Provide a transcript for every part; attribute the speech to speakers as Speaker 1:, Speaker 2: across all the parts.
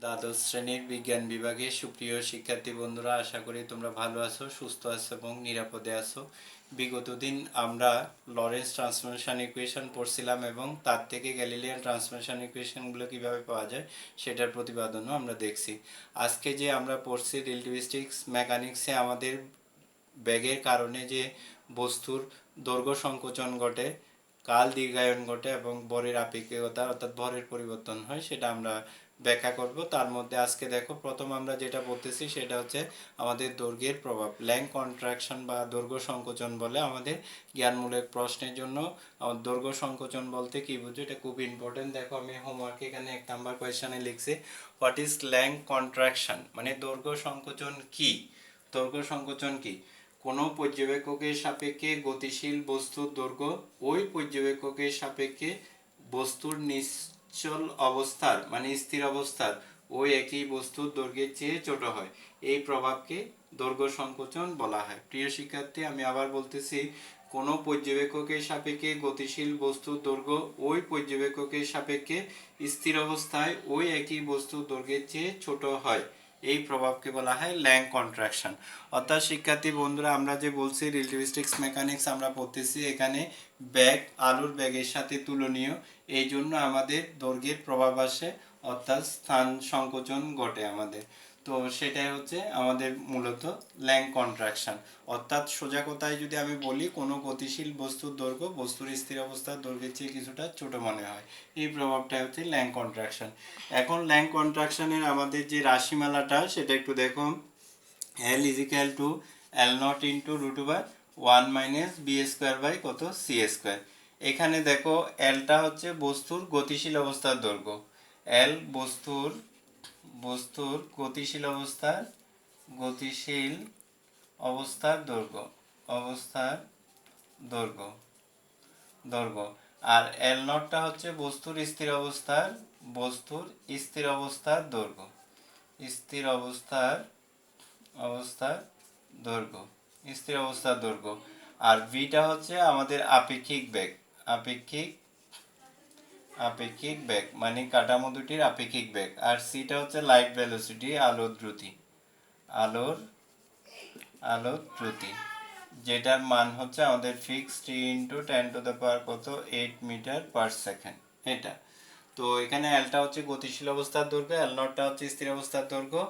Speaker 1: দ্বাদশ শ্রেণীর বিজ্ঞান বিভাগে সুপ্রিয় শিক্ষার্থী বন্ধুরা, আশা করি তোমরা ভালো আছো, সুস্থ আছো এবং নিরাপদে আছো। বিগত দিন আমরা লরেন্স ট্রান্সফরমেশন ইকুয়েশন পড়ছিলাম এবং তার থেকে গ্যালিলিয়ান ট্রান্সফরমেশন ইকুয়েশনগুলো কীভাবে পাওয়া যায় সেটার প্রতিপাদনও আমরা দেখছি। আজকে যে আমরা পড়ছি রিলেটিভিস্টিক্স মেকানিক্সে আমাদের বেগের কারণে যে বস্তুর দৈর্ঘ্য সংকোচন ঘটে, কাল দীর্ঘায়ন ঘটে এবং ভরের আপেক্ষিকতা অর্থাৎ ভরের পরিবর্তন হয়, সেটা আমরা ব্যাখ্যা করব। তার মধ্যে আজকে দেখো, প্রথম আমরা যেটা বলতেছি সেটা হচ্ছে আমাদের দৈর্ঘ্যের প্রভাব। ল্যাং কন্ট্রাকশন বা দৈর্ঘ্য সংকোচন বলে আমাদের জ্ঞানমূলক প্রশ্নের জন্য। দৈর্ঘ্য সংকোচন বলতে কি বুঝো, এটা খুব ইম্পর্টেন্ট। দেখো, আমি হোমওয়ার্কে এখানে 1 নাম্বার কোয়েশ্চনে লিখছি, হোয়াট ইজ ল্যাং কন্ট্রাকশন, মানে দৈর্ঘ্য সংকোচন কি। দৈর্ঘ্য সংকোচন কি? কোনো পর্যবেক্ষকের সাপেক্ষে গতিশীল বস্তুর দৈর্ঘ্য ওই পর্যবেক্ষকের সাপেক্ষে বস্তুর নিশ্চল অবস্থার মানে স্থির অবস্থার ওই একই বস্তুর দৈর্ঘ্যের চেয়ে ছোট হয়, এই প্রভাবকে দৈর্ঘ্য সংকোচন বলা হয়। প্রিয় শিক্ষার্থী, আমি আবার বলতেছি, কোনো পর্যবেক্ষকের সাপেক্ষে গতিশীল বস্তুর দৈর্ঘ্য ওই পর্যবেক্ষকের সাপেক্ষে স্থির অবস্থায় ওই একই বস্তুর দৈর্ঘ্যের চেয়ে ছোট হয়, এই প্রভাবকে বলা হয় ল্যাং কন্ট্রাকশন। অর্থাৎ শিক্ষার্থী বন্ধুরা, আমরা যে বলছি রিলেটিভিস্টিক্স মেকানিক্স আমরা পড়তেছি, এখানে ব্যাগ আলোর ব্যাগের সাথে তুলনীয়, এই জন্য আমাদের দৈর্ঘ্যের প্রভাব আসে, অর্থাৎ স্থান সংকোচন ঘটে আমাদের। তো সেটাই হচ্ছে আমাদের মূলত ল্যাং কন্ট্রাকশন। অর্থাৎ সোজা কথায় যদি আমি বলি, কোনো গতিশীল বস্তুর দৈর্ঘ্য বস্তুর স্থির অবস্থার দৈর্ঘ্যের চেয়ে কিছুটা ছোট মনে হয়, এই প্রভাবটাই হচ্ছে ল্যাং কন্ট্রাকশন। এখন ল্যাং কন্ট্রাকশনের আমাদের যে রাশিমালাটা সেটা একটু দেখো। L is equal to L naught into root over 1 minus b square by কত c স্কোয়ার। এখানে দেখো, এলটা হচ্ছে বস্তুর গতিশীল অবস্থার দৈর্ঘ্য। এল বস্তুর গতিশীল অবস্থার দৈর্ঘ্য। আর এল নটটা হচ্ছে বস্তুর স্থির অবস্থার দৈর্ঘ্য। স্থির অবস্থার দৈর্ঘ্য। আর ভিটা হচ্ছে আমাদের আপেক্ষিক বেগ মানে কাঠামো দুটির আপেক্ষিক বেগ। আর সিটা হচ্ছে লাইট ভেলোসিটি, আলোর দ্রুতি, যেটার মান হচ্ছে আমাদের ফিক্স 3 × 10⁻⁸ মিটার পার সেকেন্ড। এটা তো এখানে এলটা হচ্ছে গতিশীল অবস্থার দৈর্ঘ্য, এল নটটা হচ্ছে স্থির অবস্থার দৈর্ঘ্য,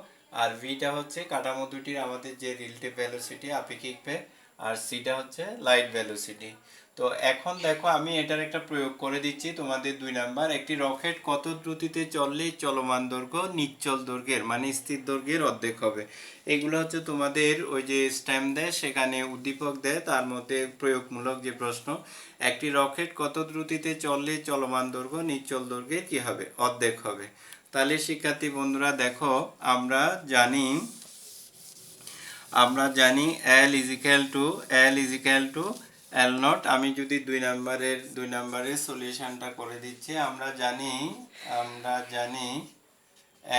Speaker 1: আর ভিটা হচ্ছে কাঠামো দুটির আমাদের যে রিলেটিভ ভেলোসিটি আপেক্ষিক বেগ, আর সিটা হচ্ছে লাইট ভেলোসিটি। তো এখন দেখো, আমি এটার একটা প্রয়োগ করে দিচ্ছি তোমাদের 2 নাম্বার। একটি রকেট কত দ্রুতিতে চললে চলমান দৈর্ঘ্য নিশ্চল দৈর্ঘ্যের মানে স্থির দৈর্ঘ্যের অর্ধেক হবে। এগুলো হচ্ছে তোমাদের ওই যে স্ট্যাম্প দেয়, সেখানে উদ্দীপক দেয়, তার মধ্যে প্রয়োগমূলক যে প্রশ্ন। একটি রকেট কত দ্রুতিতে চললে চলমান দৈর্ঘ্য নিশ্চল দৈর্ঘ্যের কি হবে? অর্ধেক হবে। তাহলে শিক্ষার্থী বন্ধুরা দেখো, আমরা জানি L is equal to L naught। আমি যদি 2 নাম্বারের সলিউশনটা করে দিচ্ছি, আমরা জানি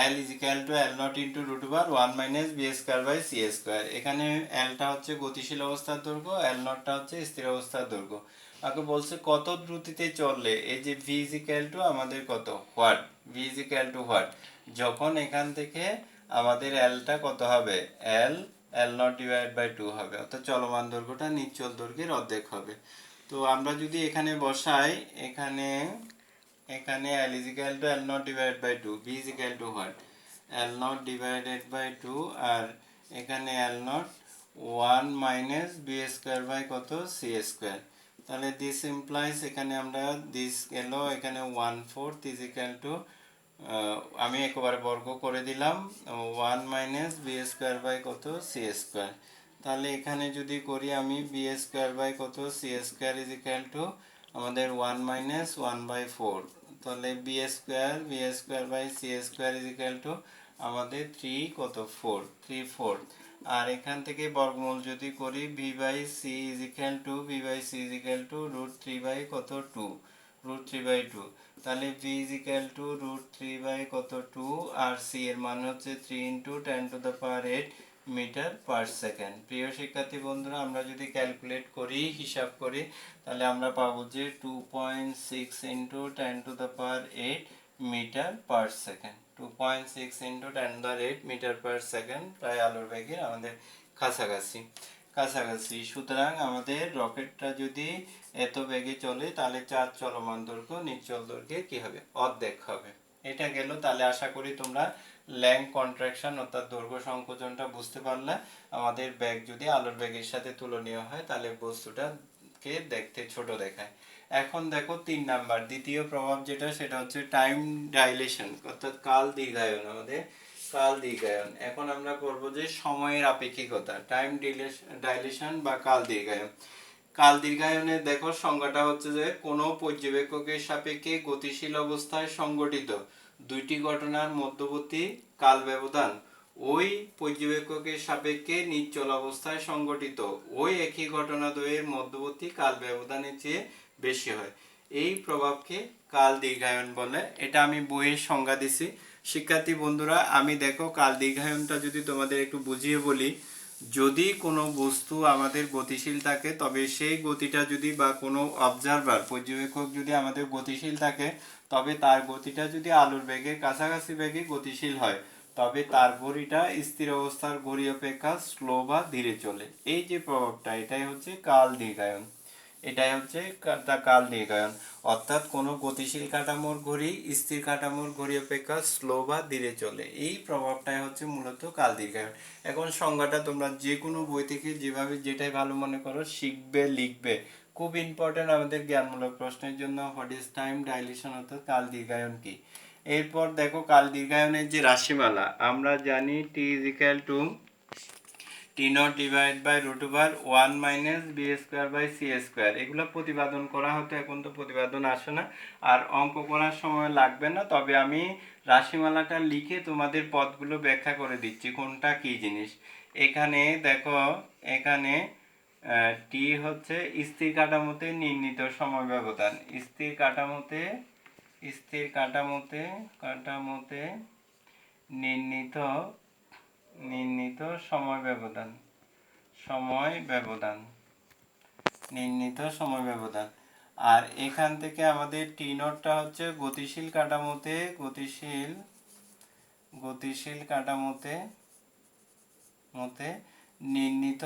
Speaker 1: L is equal to L naught into root over 1 minus b square by c square. এখানে Lটা হচ্ছে গতিশীল অবস্থার দৈর্ঘ্য, L নটটা হচ্ছে স্থির অবস্থার দৈর্ঘ্য। আমাকে বলছে কত দ্রুতিতে চললে, এই যে v is equal to আমাদের কত what, v is equal to what, যখন এখান থেকে আমাদের Lটা কত হবে, L naught divided by 2 হবে, অর্থাৎ চলমান দৈর্ঘ্যটা নিশ্চল দৈর্ঘ্যের অর্ধেক হবে। তো আমরা যদি এখানে বসাই, এখানে L is equal to L naught divided by 2, B is equal to what, L naught divided by 2, আর এখানে L naught 1 minus B square by কত C স্কয়ার। তাহলে this implies, এখানে আমরা this গেল, এখানে 1/4 is equal to আমি একবারে বর্গ করে দিলাম 1 minus B স্কয়ার বাই কত C স্কয়ার। তাহলে এখানে যদি করি আমি B স্কয়ার বাই কত C square is equal to আমাদের 1 minus 1/4, তাহলে b square by c square is equal to আমাদের 3 আর এখান থেকে বর্গমূল যদি করি b by c is equal to root 3 by কত 2, তাহলে b is equal to root 3 by কত 2, আর c এর মান হচ্ছে 3 × 10⁸ মিটার পার সেকেন্ড। প্রিয় শিক্ষার্থী বন্ধুরা, আমরা যদি ক্যালকুলেট করি, হিসাব করি, তাহলে আমরা পাবো যে 2.6 × 10⁸ metre per second. 2.6 into 10⁻⁸ metre per second, প্রায় আলোর বেগের আমাদের কাছাকাছি। সুতরাং আমাদের রকেটটা যদি এত বেগে চলে তাহলে চার চলমান দৈর্ঘ্য নিশ্চল দৈর্ঘ্যে কি হবে, অর্ধেক হবে। এটা গেল। তাহলে আশা করি তোমরা ল্যাং কন্ট্রাকশন অর্থাৎ দৈর্ঘ্য সংকোচনটা বুঝতে পারলে। আমাদের বেগ যদি আলোর বেগের সাথে তুলনীয় হয় তাহলে বস্তুটাকে দেখতে ছোট দেখায়। এখন দেখো 3 নাম্বার দ্বিতীয় প্রভাব যেটা, সেটা হচ্ছে টাইম ডাইলেশন অর্থাৎ কাল দীর্ঘায়ন। আমাদের কাল দীর্ঘায়ন। এখন আমরা করব যে সময়ের আপেক্ষিকতা, টাইম ডাইলেশন বা কাল দীর্ঘায়ন। কাল দীর্ঘায়নের দেখো সংজ্ঞাটা হচ্ছে যে কোনো পর্যবেক্ষকের সাপেক্ষে গতিশীল অবস্থায় সংঘটিত দুইটি ঘটনার মধ্যবর্তী কাল ব্যবধান ওই পর্যবেক্ষকের সাপেক্ষে নিশ্চল অবস্থায় সংঘটিত ওই একই ঘটনাদ্বয়ের মধ্যবর্তী কাল ব্যবধানের চেয়ে বেশি হয়। এই প্রভাবকে কাল দীর্ঘায়ন বলে। এটা আমি বইয়ের সংজ্ঞা দিছি। শিক্ষার্থী বন্ধুরা, আমি দেখো কাল দীর্ঘায়নটা যদি তোমাদের একটু বুঝিয়ে বলি, যদি কোনো বস্তু আমাদের গতিশীল থাকে তবে সেই গতিটা যদি বা কোনো অবজারভার পর্যবেক্ষক যদি আমাদের গতিশীল থাকে তবে তার গতিটা যদি আলোর বেগের কাছাকাছি বেগে গতিশীল হয় তবে তার ঘড়িটা স্থির অবস্থার ঘড়ি অপেক্ষা স্লো বা ধীরে চলে। এই যে প্রভাবটা, এটাই হচ্ছে কাল দীর্ঘায়ন। এটাই হচ্ছে কাল দীর্ঘায়ন। অর্থাৎ কোনো গতিশীল কাঠামোর ঘড়ি স্থির কাঠামোর ঘড়ি অপেক্ষা স্লো বা ধীরে চলে। এই প্রভাবটাই হচ্ছে মূলত কাল দীর্ঘায়ন। এখন সংজ্ঞাটা তোমরা যে কোনো বই থেকে যেভাবে যেটাই ভালো মনে করো শিখবে, লিখবে। খুব ইম্পর্টেন্ট আমাদের জ্ঞানমূলক প্রশ্নের জন্য। হোয়াট ইজ টাইম ডাইলেশন অর্থাৎ কাল দীর্ঘায়ন কি। এরপর দেখো কাল দীর্ঘায়নের যে রাশিমালা, আমরা জানি t is equal to T0 divide by √1 minus b square by c square. এগুলো প্রতিপাদন করা হতো, এখন তো প্রতিপাদন আসে না আর অঙ্ক করার সময় লাগবে না। তবে আমি রাশিমালাটা লিখে তোমাদের পদগুলো ব্যাখ্যা করে দিচ্ছি কোনটা কি জিনিস। এখানে দেখো, এখানে টি হচ্ছে স্থির কাঠামোতে নির্ণীত সময় ব্যবধান। স্থির কাঠামোতে নির্ণীত সময় ব্যবধান। আর এখান থেকে আমাদের টি নটটা হচ্ছে গতিশীল কাঠামোতে নির্ণীত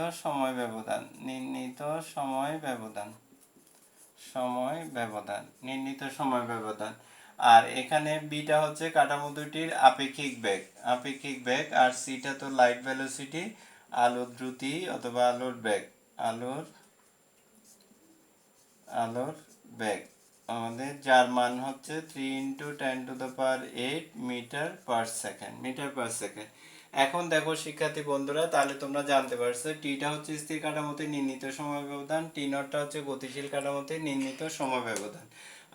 Speaker 1: সময় ব্যবধান। আর এখানে বিটা হচ্ছে কাঠামো দুটির আপেক্ষিক বেগ। আর সিটা তো লাইট ভেলোসিটি, আলোর দ্রুতি অথবা আলোর বেগ আমাদের, যার মান হচ্ছে 3 × 10⁸ মিটার পার সেকেন্ড। এখন দেখো শিক্ষার্থী বন্ধুরা, তাহলে তোমরা জানতে পারছো টিটা হচ্ছে স্থির কাঠামোতে নির্ণীত সময় ব্যবধান, টি নটটা হচ্ছে গতিশীল কাঠামোতে নির্ণীত সময় ব্যবধান,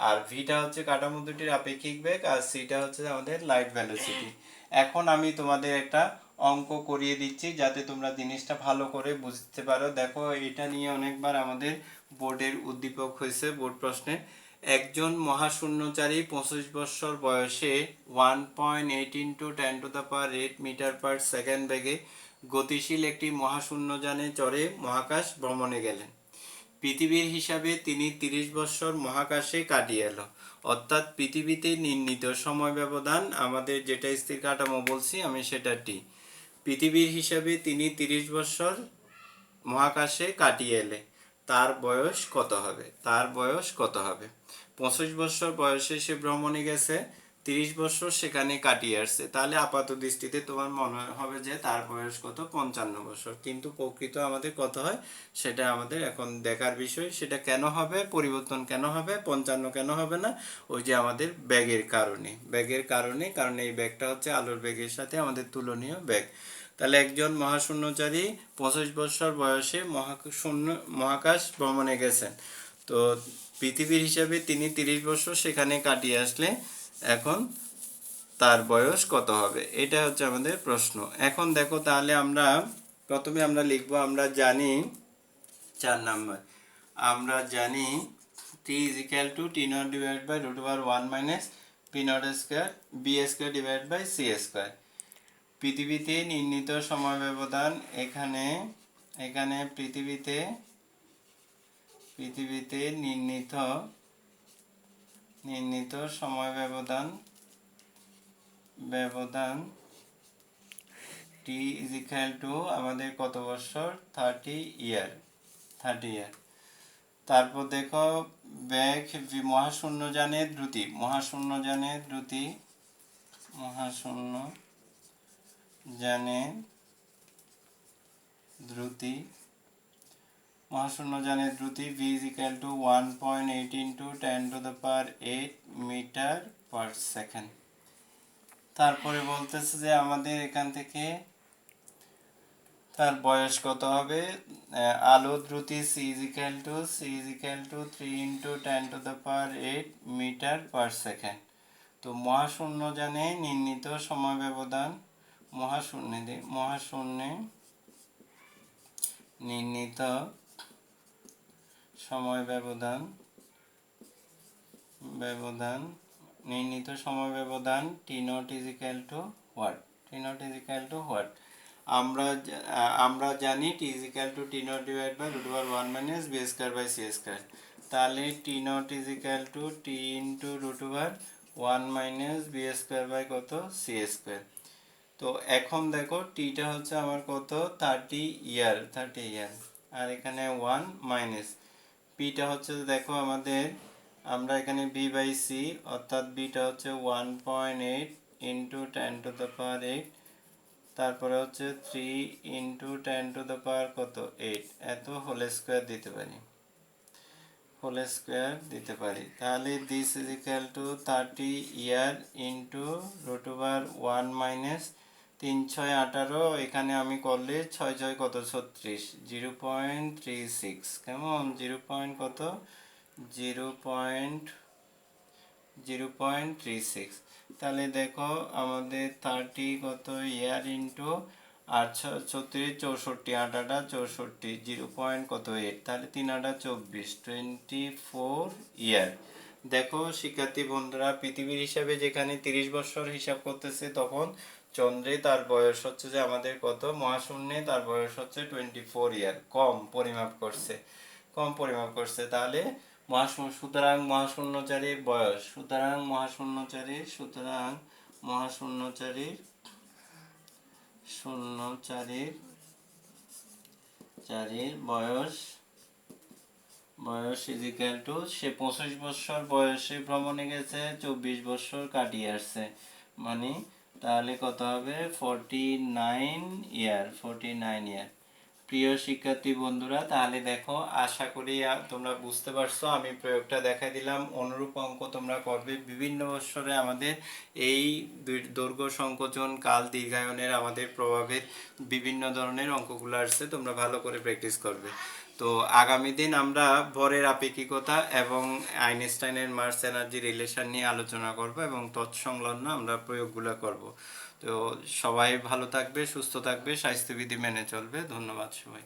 Speaker 1: আর ভিটা হচ্ছে কাঠামো দুটির আপেক্ষিক বেগ, আর সিটা হচ্ছে আমাদের লাইট ভেলোসিটি। এখন আমি তোমাদের একটা অঙ্ক করিয়ে দিচ্ছি যাতে তোমরা জিনিসটা ভালো করে বুঝতে পারো। দেখো, এটা নিয়ে অনেকবার আমাদের বোর্ডের উদ্দীপক হয়েছে বোর্ড প্রশ্নে। একজন মহাশূন্যচারী 25 বছর বয়সে 1.8 × 10⁸ মিটার পার সেকেন্ড বেগে গতিশীল একটি মহাশূন্যযানে চড়ে মহাকাশ ভ্রমণে গেলেন। পৃথিবীর হিসাবে তিনি 30 বছর মহাকাশে কাটিয়ে এলো। অর্থাৎ পৃথিবীতে নির্ণীত সময় ব্যবধান, আমাদের যেটা স্থির কাঠামো বলছি আমি সেটা টি। পৃথিবীর হিসাবে তিনি 30 বছর মহাকাশে কাটিয়ে এলে তার বয়স কত হবে? 25 বছর বয়সে সে ভ্রমণে গেছে, 30 বছর সেখানে কাটিয়ে আসছে, তাহলে আপাত দৃষ্টিতে তোমার মনে হবে যে তার বয়স কত, 55 বছর। কিন্তু প্রকৃত আমাদের কত হয় সেটা আমাদের এখন দেখার বিষয়। সেটা কেন হবে, পরিবর্তন কেন হবে, 55 কেন হবে না? ওই যে আমাদের বেগের কারণে, কারণ এই বেগটা হচ্ছে আলোর বেগের সাথে আমাদের তুলনীয় বেগ। তাহলে একজন মহাশূন্যচারী 25 বছর বয়সে মহাকাশ ভ্রমণে গেছেন। তো পৃথিবীর হিসাবে তিনি 30 বছর সেখানে কাটিয়ে আসলে এখন তার বয়স কত হবে? এটা হচ্ছে আমাদের প্রশ্ন। এখন দেখো, তাহলে প্রথমে আমরা লিখবো, আমরা জানি 4 নাম্বার, আমরা জানি t is equal to T0 divide by √1 minus P0 square b square divide by c square. পৃথিবীতে নির্ণীত সময় ব্যবধান, এখানে পৃথিবীতে নির্ণীত সময় ব্যবধান ব্যবধান টি ইজ ইকুয়াল টু আমাদের কত বছর 30 ইয়ার। তারপর দেখো বেগ মহাশূন্যযানের দ্রুতি মহাশূন্যযানের দ্রুতি v is equal to 1.8 into 10 to the power 8 metre per second. তারপরে বলতেছে যে আমাদের এখান থেকে তার বয়স কত হবে, আলো দ্রুতি c is equal to 3 into 10 to the power 8 metre per second. তো মহাশূন্যযানে নির্ণীত সময় ব্যবধান মহাশূন্যে নির্ণীত সময় ব্যবধান t naught is equal to what? আমরা জানি t is equal to t naught divided by root over 1 minus b square by c square। তাহলে t naught is equal to t into root over 1 minus b square by কত c square। তো এখন দেখো টিটা হচ্ছে আমার কত 30 ইয়ার আর এখানে 1 মাইনাস পিটা হচ্ছে দেখো আমাদের আমরা এখানে b বাই c অর্থাৎ বিটা হচ্ছে 1.8 ইন্টু 10 টু দ্য পাওয়ার 8, তারপরে হচ্ছে 3 ইন্টু 10 টু দ্য পাওয়ার কত 8, এত হোল স্কোয়ার দিতে পারি। তাহলে this is equal to 30 year into root over 1 minus 3 6 18, এখানে আমি করলে 6 6 কত 36, 0.36 কেমন 0.36। তাহলে দেখো আমাদের 30 কত ইয়ার ইন্টু আর 36 64 8 64 0. কত 8, তাহলে 3 8 24 24 ইয়ার। দেখো শিক্ষার্থী বন্ধুরা পৃথিবীর হিসাবে যেখানে 30 বছর হিসাব করতেছে তখন চন্দ্রে তার বয়স হচ্ছে যে আমাদের কত মহাশূন্যে তার বয়স হচ্ছে 24 ইয়ার, কম পরিমাপ করছে। তাহলে সুতরাং মহাশূন্যচারীর বয়স চারীর বয়স ইজ ইকুয়াল টু সে 25 বছর বয়সে ভ্রমণে গেছে, 24 বছর কাটিয়ে আসছে, মানে তাহলে কত হবে 49 ইয়ার। প্রিয় শিক্ষার্থী বন্ধুরা, তাহলে দেখো আশা করি তোমরা বুঝতে পারছো। আমি প্রয়োগটা দেখাই দিলাম, অনুরূপ অঙ্ক তোমরা করবে। বিভিন্ন বছরে আমাদের এই দৈর্ঘ্য সংকোচন কাল দীর্ঘায়নের আমাদের প্রভাবের বিভিন্ন ধরনের অঙ্কগুলো আসছে, তোমরা ভালো করে প্র্যাকটিস করবে। তো আগামী দিন আমরা ভরের আপেক্ষিকতা এবং আইনস্টাইনের মাস এনার্জি রিলেশন নিয়ে আলোচনা করব এবং তৎসংলগ্ন আমরা প্রয়োগগুলো করব। তো সবাই ভালো থাকবে, সুস্থ থাকবে, স্বাস্থ্যবিধি মেনে চলবে। ধন্যবাদ সবাই।